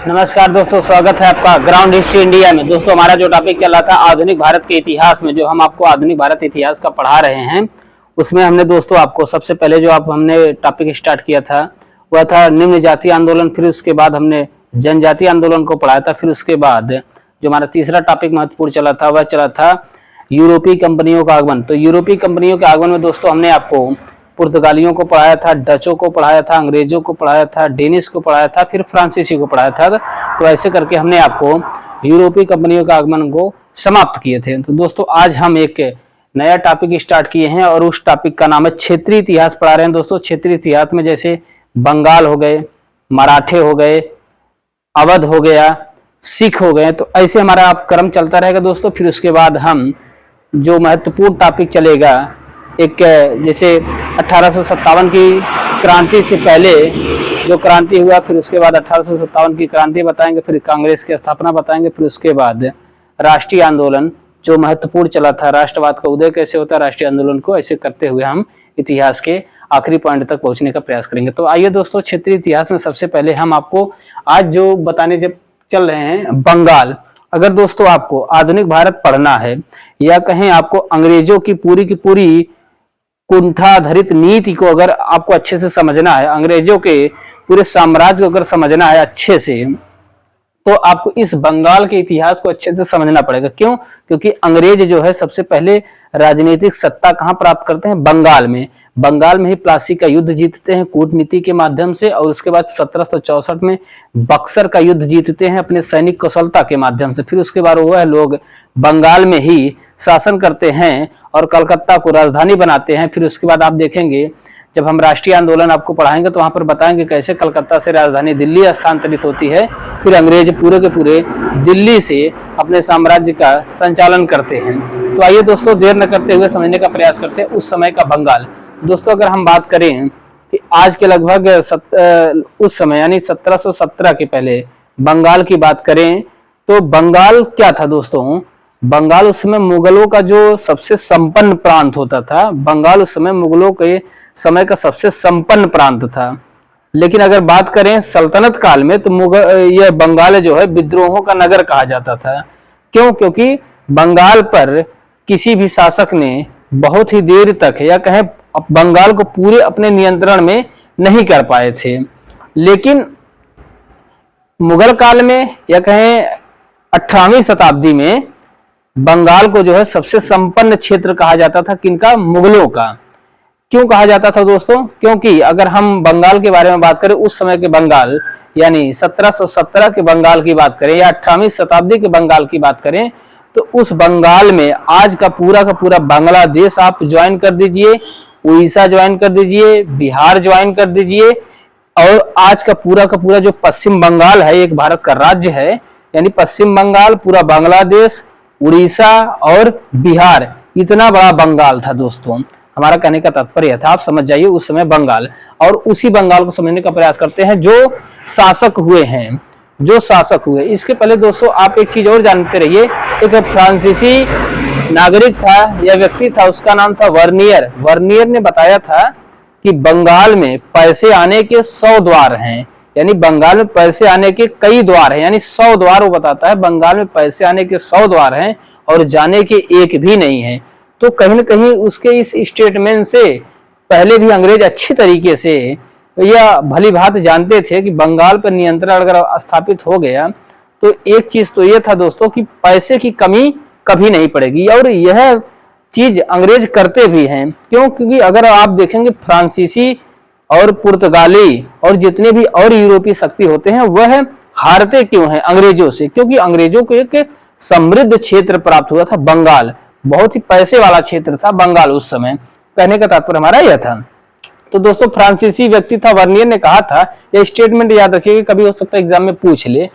नमस्कार दोस्तों, स्वागत है आपका ग्राउंड हिस्ट्री इंडिया में। दोस्तों, हमारा जो टॉपिक चल रहा था आधुनिक भारत के इतिहास में, जो हम आपको आधुनिक भारत इतिहास का पढ़ा रहे हैं, उसमें हमने दोस्तों आपको सबसे पहले जो हमने टॉपिक स्टार्ट किया था वह था निम्न जातीय आंदोलन। फिर उसके बाद हमने जनजातीय आंदोलन को पढ़ाया था। फिर उसके बाद जो हमारा तीसरा टॉपिक महत्वपूर्ण चला था वह चला था यूरोपीय कंपनियों का आगमन। तो यूरोपीय कंपनियों के आगमन में दोस्तों हमने आपको पुर्तगालियों को पढ़ाया था, डचों को पढ़ाया था, अंग्रेजों को पढ़ाया था, डेनिश को पढ़ाया था, फिर फ्रांसीसी को पढ़ाया था। तो ऐसे करके हमने आपको यूरोपीय कंपनियों का आगमन को समाप्त किए थे। तो दोस्तों आज हम एक नया टॉपिक स्टार्ट किए हैं और उस टॉपिक का नाम है क्षेत्रीय इतिहास पढ़ा रहे हैं। दोस्तों क्षेत्रीय इतिहास में जैसे बंगाल हो गए, मराठे हो गए, अवध हो गया, सिख हो गए, तो ऐसे हमारा आप क्रम चलता रहेगा दोस्तों। फिर उसके बाद हम जो महत्वपूर्ण टॉपिक चलेगा, एक जैसे 1857 की क्रांति से पहले जो क्रांति हुआ, फिर उसके बाद 1857 की क्रांति बताएंगे, फिर कांग्रेस की स्थापना बताएंगे, फिर उसके बाद राष्ट्रीय आंदोलन जो महत्वपूर्ण चला था, राष्ट्रवाद का उदय कैसे होता है राष्ट्रीय आंदोलन को, ऐसे करते हुए हम इतिहास के आखिरी पॉइंट तक पहुंचने का प्रयास करेंगे। तो आइए दोस्तों, क्षेत्रीय इतिहास में सबसे पहले हम आपको आज जो बताने जब चल रहे हैं बंगाल। अगर दोस्तों आपको आधुनिक भारत पढ़ना है या कहें आपको अंग्रेजों की पूरी कुंठाधारित नीति को अगर आपको अच्छे से समझना है, अंग्रेजों के पूरे साम्राज्य को अगर समझना है अच्छे से, तो आपको इस बंगाल के इतिहास को अच्छे से समझना पड़ेगा। क्यों? क्योंकि अंग्रेज जो है सबसे पहले राजनीतिक सत्ता कहां प्राप्त करते हैं? बंगाल में। बंगाल में ही प्लासी का युद्ध जीतते हैं कूटनीति के माध्यम से, और उसके बाद 1764 में बक्सर का युद्ध जीतते हैं अपने सैनिक कुशलता के माध्यम से। फिर उसके बाद वह लोग बंगाल में ही शासन करते हैं और कलकत्ता को राजधानी बनाते हैं। फिर उसके बाद आप देखेंगे जब हम राष्ट्रीय आंदोलन आपको पढ़ाएंगे तो वहां पर बताएंगे कैसे कलकत्ता से राजधानी दिल्ली स्थानांतरित होती है। फिर अंग्रेज पूरे के पूरे दिल्ली से अपने साम्राज्य का संचालन करते हैं। तो आइए दोस्तों, देर न करते हुए समझने का प्रयास करते हैं उस समय का बंगाल। दोस्तों अगर हम बात करें कि आज के लगभग उस समय यानी 1717 के पहले बंगाल की बात करें तो बंगाल क्या था दोस्तों? बंगाल उस समय मुगलों का जो सबसे संपन्न प्रांत होता था। बंगाल उस समय मुगलों के समय का सबसे संपन्न प्रांत था। लेकिन अगर बात करें सल्तनत काल में तो यह बंगाल जो है विद्रोहों का नगर कहा जाता था। क्यों? क्योंकि बंगाल पर किसी भी शासक ने बहुत ही देर तक या कहें बंगाल को पूरे अपने नियंत्रण में नहीं कर पाए थे। लेकिन मुगल काल में या कहें 18वीं शताब्दी में बंगाल को जो है सबसे संपन्न क्षेत्र कहा जाता था। किनका? मुगलों का। क्यों कहा जाता था दोस्तों? क्योंकि अगर हम बंगाल के बारे में बात करें, उस समय के बंगाल यानी 1717 के बंगाल की बात करें या 18वीं शताब्दी के बंगाल की बात करें, तो उस बंगाल में आज का पूरा बांग्लादेश आप ज्वाइन कर दीजिए, उड़ीसा ज्वाइन कर दीजिए, बिहार ज्वाइन कर दीजिए, और आज का पूरा जो पश्चिम बंगाल है, एक भारत का राज्य है, यानी पश्चिम बंगाल, पूरा बांग्लादेश, उड़ीसा और बिहार, इतना बड़ा बंगाल था दोस्तों। हमारा कहने का तात्पर्य था, आप समझ जाइए उस समय बंगाल। और उसी बंगाल को समझने का प्रयास करते हैं जो शासक हुए हैं, जो शासक हुए। इसके पहले दोस्तों आप एक चीज और जानते रहिए, एक फ्रांसीसी नागरिक था या व्यक्ति था, उसका नाम था वर्नियर। वर्नियर ने बताया था कि बंगाल में पैसे आने के 100 द्वार हैं, यानी बंगाल में पैसे आने के कई द्वार हैं, यानी 100 द्वार वो बताता है। बंगाल में पैसे आने के 100 द्वार हैं और जाने के एक भी नहीं है। तो कहीं न कहीं उसके इस स्टेटमेंट से पहले भी अंग्रेज अच्छी तरीके से या भली भांति जानते थे कि बंगाल पर नियंत्रण अगर स्थापित हो गया तो एक चीज तो ये था दोस्तों कि पैसे की कमी कभी नहीं पड़ेगी, और यह चीज अंग्रेज करते भी हैं। क्यों? क्योंकि अगर आप देखेंगे फ्रांसीसी और पुर्तगाली और जितने भी और यूरोपीय शक्ति होते हैं वह हारते क्यों हैं अंग्रेजों से? क्योंकि अंग्रेजों को एक समृद्ध क्षेत्र प्राप्त हुआ था बंगाल, बहुत ही पैसे वाला क्षेत्र था बंगाल उस समय। कहने का तात्पर्य हमारा यह था। तो दोस्तों फ्रांसीसी व्यक्ति था वर्नियर ने कहा था, यह स्टेटमेंट याद रखिएगा, कभी हो सकता है एग्जाम में पूछ ले,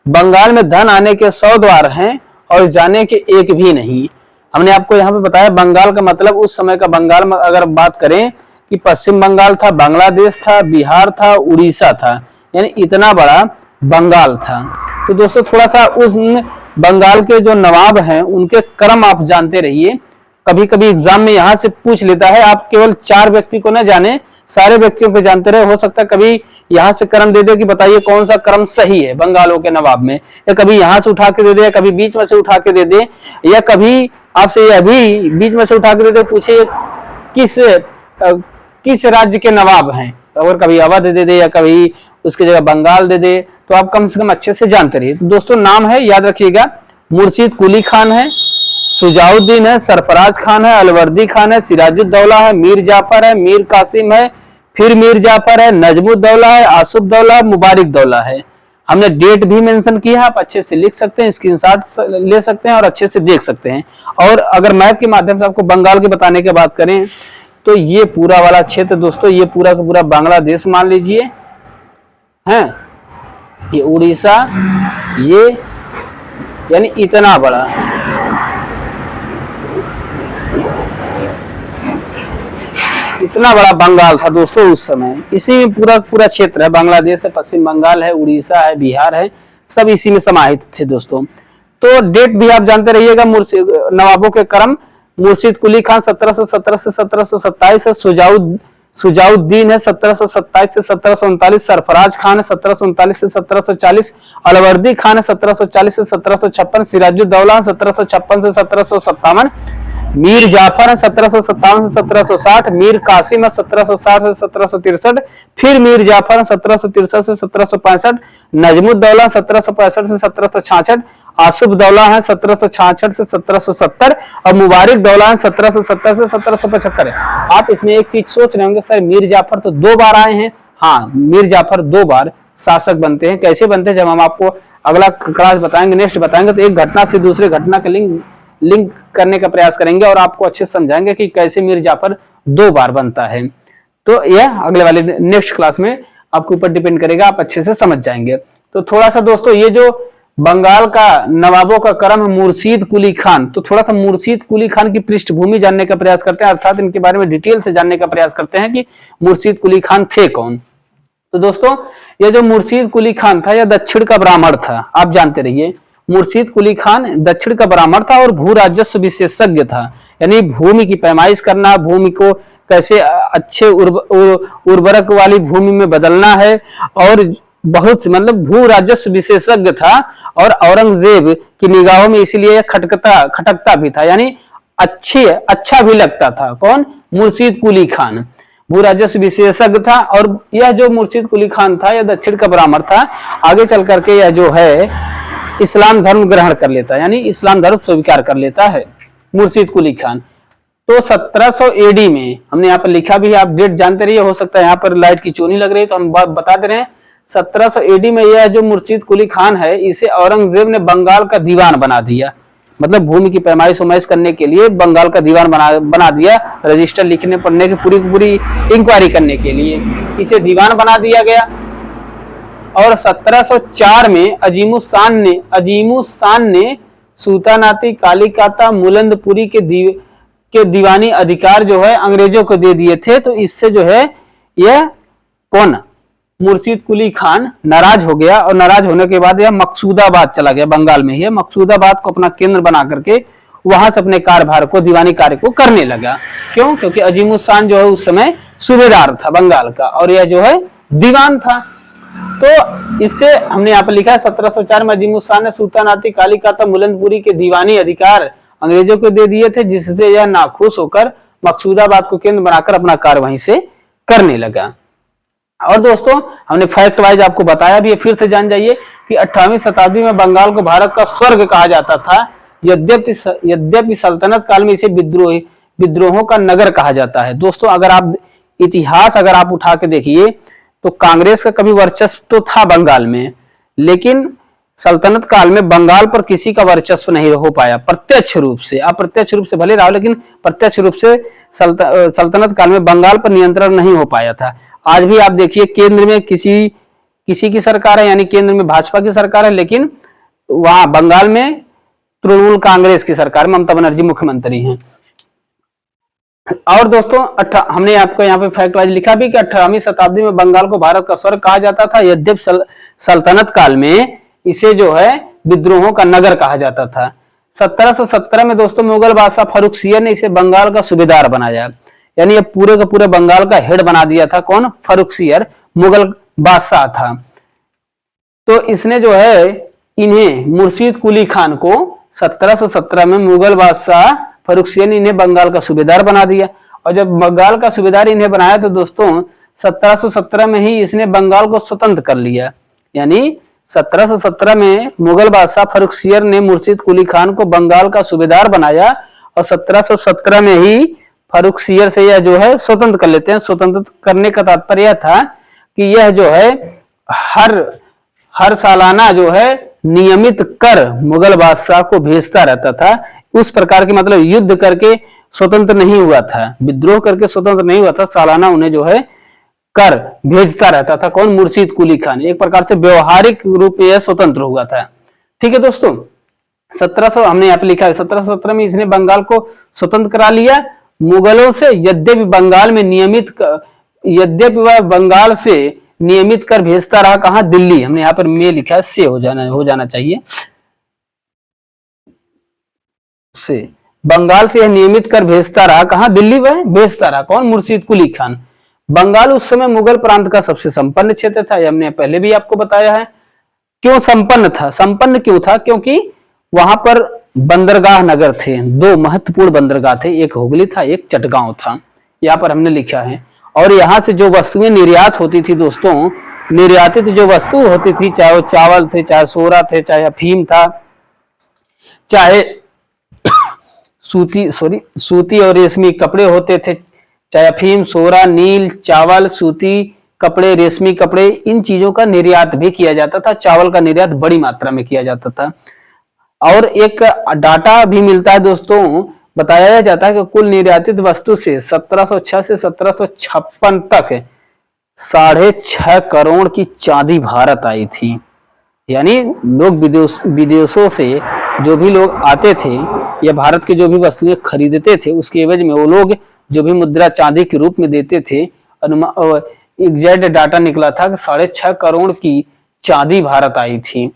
बंगाल में धन आने के 100 द्वार हैं और जाने के एक भी नहीं। हमने आपको यहाँ पे बताया बंगाल का मतलब उस समय का बंगाल में अगर बात करें कि पश्चिम बंगाल था, बांग्लादेश था, बिहार था, उड़ीसा था, यानी इतना बड़ा बंगाल था। तो दोस्तों थोड़ा सा उस बंगाल के जो नवाब हैं उनके क्रम आप जानते रहिए। कभी कभी एग्जाम में यहाँ से पूछ लेता है, आप केवल 4 व्यक्ति को न जाने, सारे व्यक्तियों को जानते रहे। हो सकता है कभी यहाँ से क्रम दे दे कि बताइए कौन सा क्रम सही है बंगालों के नवाब में, या कभी यहाँ से उठा के दे दे, या कभी बीच में से उठा के दे दे, या कभी आपसे यह भी बीच में से उठा के दे दे, पूछे किस राज्य के नवाब हैं, और कभी अवध दे दे या कभी उसकी जगह बंगाल दे दे, तो आप कम से कम अच्छे से जानते रहिए। तो दोस्तों नाम है, याद रखिएगा, मुर्शीद कुली खान है, सुजाउद्दीन है, सरफराज खान है, अलवर्दी खान है, सिराजुद्दौला है, मीर जाफर है, मीर कासिम है, फिर मीर जाफर है, नजमुद्दौला है, आसुफदौला, मुबारिक दौला है। हमने डेट भी मेंशन किया है, आप अच्छे से लिख सकते हैं, स्क्रीनशॉट ले सकते हैं और अच्छे से देख सकते हैं। और अगर मैप के माध्यम से आपको बंगाल के बताने की बात करें तो ये पूरा वाला क्षेत्र दोस्तों, ये पूरा का पूरा बांग्लादेश मान लीजिए, हैं, ये उड़ीसा, ये यानी इतना बड़ा, इतना बड़ा बंगाल था दोस्तों उस समय। इसी में पूरा पूरा क्षेत्र है, बांग्लादेश है, पश्चिम बंगाल है, उड़ीसा है, बिहार है, सब इसी में समाहित थे दोस्तों। तो डेट भी आप जानते रहिएगा, नवाबों के क्रम, मुर्शीद कुली खान 1717 से 1727 है, सुजाउद्दीन है 1727 से 1739, सरफराज खान है 1739 से 1740, अलवर्दी खान है 1740 से 1756, सिराजुद्दौला 1756 से 1757, मीर जाफर है 1757 से 1760, मीर कासिम है 1760 से 1763, फिर मीर जाफर है 1763 से 1765, नजमुद्दौला 1765 से 1766, आसुफदौला है 1766 से 1770 और मुबारिक दौला है 1770 से 1775 है। आप इसमें एक चीज सोच रहे होंगे, सर मीर जाफर तो 2 बार आए हैं। हाँ, मीर जाफर 2 बार शासक बनते हैं। कैसे बनते हैं जब हम आपको अगला क्लास बताएंगे, नेक्स्ट बताएंगे, तो एक घटना से दूसरे घटना के लिंक करने का प्रयास करेंगे और आपको अच्छे से समझाएंगे कि कैसे मीर जाफर 2 बार बनता है। तो यह अगले वाले नेक्स्ट क्लास में आपके ऊपर डिपेंड करेगा, आप अच्छे से समझ जाएंगे। तो थोड़ा सा दोस्तों ये जो बंगाल का नवाबों का क्रम है मुर्शीद कुली खान, तो थोड़ा सा मुर्शीद कुली खान की पृष्ठभूमि जानने का प्रयास करते हैं, अर्थात इनके बारे में डिटेल से जानने का प्रयास करते हैं कि मुर्शीद कुली खान थे कौन। तो दोस्तों ये जो मुर्शीद कुली खान था यह दक्षिण का ब्राह्मण था, आप जानते रहिए। मुर्शीद कुली खान दक्षिण का ब्राह्मण था और भू राजस्व विशेषज्ञ था, यानी भूमि की पैमाइश करना, भूमि को कैसे अच्छे उर्वरक वाली भूमि में बदलना है, और बहुत मतलब भू राजस्व विशेषज्ञ था। और औरंगजेब की निगाहों में इसीलिए खटकता भी था, यानी अच्छा भी लगता था। कौन? मुर्शीद कुली खान भू राजस्व विशेषज्ञ था। और यह जो मुर्शीद कुली खान था यह दक्षिण का ब्राह्मण था। आगे चल करके यह जो है इस्लाम धर्म ग्रहण कर लेता है, यानी इस्लाम धर्म स्वीकार कर लेता है मुर्शीद कुली खान। तो 1700 एडी में, हमने यहाँ पर लिखा भी है, आप डेट जानते रहिए, हो सकता है यहाँ पर लाइट की चोनी लग रही है तो हम बता दे रहे हैं। 1700 एडी में यह जो मुर्शीद कुली खान है इसे औरंगजेब ने बंगाल का दीवान बना दिया, मतलब भूमि की पैमाइश उमाइश करने के लिए बंगाल का दीवान बना दिया, रजिस्टर लिखने पढ़ने की पूरी इंक्वायरी करने के लिए इसे दीवान बना दिया गया। और 1704 में अजीमुस्सान ने सूतानाती, कालीकाता, मुलंदपुरी के दीवानी अधिकार जो है अंग्रेजों को दे दिए थे। तो इससे जो है यह कौन, मुर्शीद कुली खान नाराज हो गया, और नाराज होने के बाद यह मकसूदाबाद चला गया, बंगाल में ही है। मकसूदाबाद को अपना केंद्र बना करके वहां से अपने कार्यभार को, दीवानी कार्य को करने लगा। क्यों? क्योंकि अजीमुस्सान जो है उस समय सूबेदार था बंगाल का और यह जो है दीवान था। तो इससे हमने यहाँ पर लिखा है 1704 में अजीमुस्सान ने सुल्तानाती, कालीकाता, मुलंदपुरी के दीवानी अधिकार अंग्रेजों को दे दिए थे, जिससे यह नाखुश होकर मकसूदाबाद को केंद्र बनाकर अपना कार्य वहीं से करने लगा। और दोस्तों हमने फैक्ट वाइज आपको बताया भी है, फिर से जान जाइए कि 18वीं शताब्दी में बंगाल को भारत का स्वर्ग कहा जाता था, यद्यपि सल्तनत काल में इसे विद्रोहों का नगर कहा जाता है। दोस्तों अगर आप इतिहास उठा के देखिए तो कांग्रेस का कभी वर्चस्व तो था बंगाल में, लेकिन सल्तनत काल में बंगाल पर किसी का वर्चस्व नहीं हो पाया प्रत्यक्ष रूप से। अप्रत्यक्ष रूप से भले रहा, लेकिन प्रत्यक्ष रूप से सल्तनत काल में बंगाल पर नियंत्रण नहीं हो पाया था। आज भी आप देखिए केंद्र में किसी की सरकार है, यानी केंद्र में भाजपा की सरकार है, लेकिन वहां बंगाल में तृणमूल कांग्रेस की सरकार, ममता बनर्जी मुख्यमंत्री हैं। और दोस्तों हमने आपको यहाँ पे फैक्ट वाइज लिखा भी कि 18वीं शताब्दी में बंगाल को भारत का स्वर्ग कहा जाता था, यद्यपि सल्तनत काल में इसे जो है विद्रोहों का नगर कहा जाता था। 1717 में दोस्तों मुगल बादशाह फर्रुखसियर ने इसे बंगाल का सूबेदार बनाया, यानी ये पूरे का पूरे बंगाल का हेड बना दिया था। कौन? फर्रुखसियर मुगल बादशाह था। तो इसने जो है इन्हें मुर्शीद कुली खान को 1717 में मुगल बादशाह फर्रुखसियर ने इन्हें बंगाल का सूबेदार बना दिया। और जब बंगाल का सूबेदार इन्हें बनाया तो दोस्तों 1717 में ही इसने बंगाल को स्वतंत्र कर लिया। यानी 1717 में मुगल बादशाह फर्रुखसियर ने मुर्शीद कुली खान को बंगाल का सूबेदार बनाया और 1717 में ही फर्रुखसियर से यह जो है स्वतंत्र कर लेते हैं। स्वतंत्र करने का तात्पर्य यह था कि यह जो है हर सालाना जो है नियमित कर मुगल बादशाह को भेजता रहता था। उस प्रकार की मतलब युद्ध करके स्वतंत्र नहीं हुआ था, विद्रोह करके स्वतंत्र नहीं हुआ था, सालाना उन्हें जो है कर भेजता रहता था। कौन? मुर्शीद कुली खान। एक प्रकार से व्यवहारिक रूप में यह स्वतंत्र हुआ था। ठीक है दोस्तों, 1700 हमने यहाँ पे लिखा है 1717 में इसने बंगाल को स्वतंत्र करा लिया मुगलों से। यद्यपि वह बंगाल से नियमित कर भेजता रहा। कहां? दिल्ली। हमने यहाँ पर में लिखा है, से हो जाना चाहिए, से। बंगाल से यह नियमित कर भेजता रहा। कहां? दिल्ली वह भेजता रहा। कौन? मुर्शीद कुली खान। बंगाल उस समय मुगल प्रांत का सबसे संपन्न क्षेत्र था। हमने पहले भी आपको बताया है। क्यों संपन्न था? संपन्न क्यों था? क्योंकि वहां पर बंदरगाह नगर थे, दो महत्वपूर्ण बंदरगाह थे, एक हुगली था, एक चटगांव था। यहाँ पर हमने लिखा है। और यहाँ से जो वस्तुएं निर्यात होती थी दोस्तों, निर्यातित जो वस्तु होती थी, चाहे वो चावल थे, चाहे सोरा थे, चाहे अफीम था, चाहे सूती और रेशमी कपड़े होते थे, चाहे अफीम, सोरा, नील, चावल, सूती कपड़े, रेशमी कपड़े, इन चीजों का निर्यात भी किया जाता था। चावल का निर्यात बड़ी मात्रा में किया जाता था। और एक डाटा भी मिलता है दोस्तों, बताया जाता है कि कुल निर्यातित वस्तु से 1706 से 1756 तक 6.5 करोड़ की चांदी भारत आई थी। यानी लोग विदेशों से जो भी लोग आते थे या भारत के जो भी वस्तुएं खरीदते थे, उसके एवज में वो लोग जो भी मुद्रा चांदी के रूप में देते थे। एग्जैक्ट डाटा निकला था कि 6.5 करोड़ की चांदी भारत आई थी।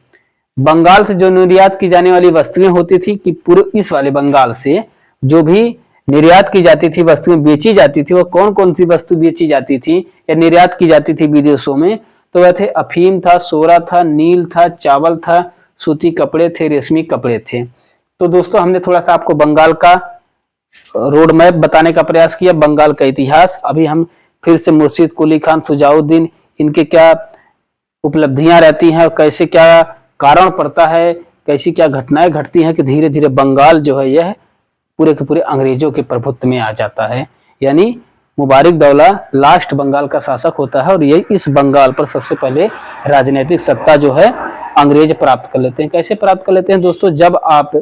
बंगाल से जो निर्यात की जाने वाली वस्तुएं होती थी कि पूरे इस वाले बंगाल से जो भी निर्यात की जाती थी, वस्तुएं बेची जाती थी, वो कौन कौन सी वस्तु बेची जाती थी या निर्यात की जाती थी विदेशों में? तो वह थे अफीम था, सोरा था, नील था, चावल था, सूती कपड़े थे, रेशमी कपड़े थे। तो दोस्तों हमने थोड़ा सा आपको बंगाल का रोड मैप बताने का प्रयास किया, बंगाल का इतिहास। अभी हम फिर से मुर्शीद कुली खान, सुजाउद्दीन, इनके क्या उपलब्धियां रहती हैं, कैसे क्या कारण पड़ता है, कैसी क्या घटनाएं घटती हैं कि धीरे धीरे बंगाल जो है यह पूरे के पूरे अंग्रेजों के प्रभुत्व में आ जाता है। यानी मुबारक दौला लास्ट बंगाल का शासक होता है और ये इस बंगाल पर सबसे पहले राजनीतिक सत्ता जो है अंग्रेज प्राप्त कर लेते हैं। कैसे प्राप्त कर लेते हैं दोस्तों? जब आप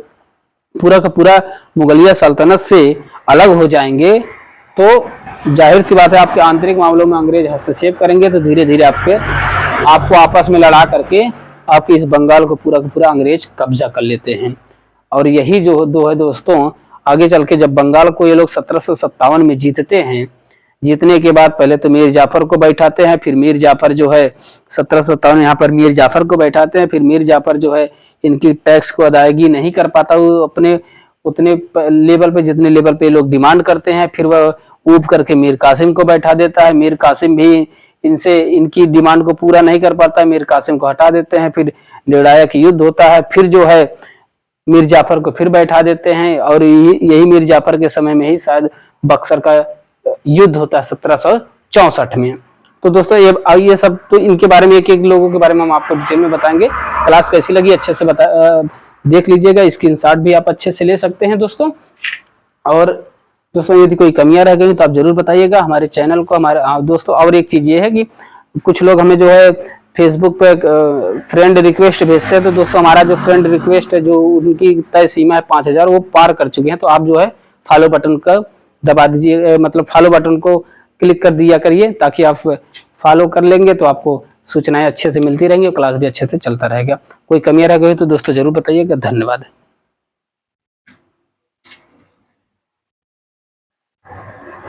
पूरा का पूरा मुगलिया सल्तनत से अलग हो जाएंगे तो जाहिर सी बात है आपके आंतरिक मामलों में अंग्रेज हस्तक्षेप करेंगे, तो धीरे धीरे आपको आपस में लड़ा करके आपके इस बंगाल को पूरा का पूरा अंग्रेज कब्जा कर लेते हैं। और यही जो दो है दोस्तों, आगे चल के जब बंगाल को ये लोग 1757 में जीतते हैं, जीतने के बाद पहले तो मीर जाफर को बैठाते हैं, फिर मीर जाफर जो है 1757 यहाँ पर मीर जाफर को बैठाते हैं, फिर मीर जाफर जो है इनकी टैक्स को अदायगी नहीं कर पाता वो अपने उतने लेवल पे जितने लेवल पे लोग डिमांड करते हैं। फिर वह ऊब करके मीर कासिम को बैठा देता है, मीर कासिम भी इनकी डिमांड को पूरा नहीं कर पाता है, मीर कासिम को हटा देते हैं। फिर लड़ाई युद्ध होता है, फिर जो है मीर जाफर को फिर बैठा देते हैं और यही मीर जाफर के समय में ही शायद बक्सर का युद्ध होता है 1764 में। तो दोस्तों ये सब तो इनके बारे में एक एक लोगों के बारे में हम आपको डिटेल में बताएंगे। क्लास कैसी लगी अच्छे से देख लीजिएगा, स्क्रीनशॉट भी आप अच्छे से ले सकते हैं दोस्तों। और दोस्तों यदि कोई कमियां रह गई तो आप जरूर बताइएगा हमारे चैनल को। दोस्तों और एक चीज ये है कि कुछ लोग हमें जो है फेसबुक पे फ्रेंड रिक्वेस्ट भेजते हैं, तो दोस्तों हमारा जो फ्रेंड रिक्वेस्ट है जो उनकी तय सीमा है 5000 वो पार कर चुके हैं। तो आप जो है फॉलो बटन का दबा दीजिए, मतलब फॉलो बटन को क्लिक कर दिया करिए, ताकि आप फॉलो कर लेंगे तो आपको सूचनाएं अच्छे से मिलती रहेंगी और क्लास भी अच्छे से चलता रहेगा। कोई कमियां रह गई तो दोस्तों जरूर बताइएगा। धन्यवाद।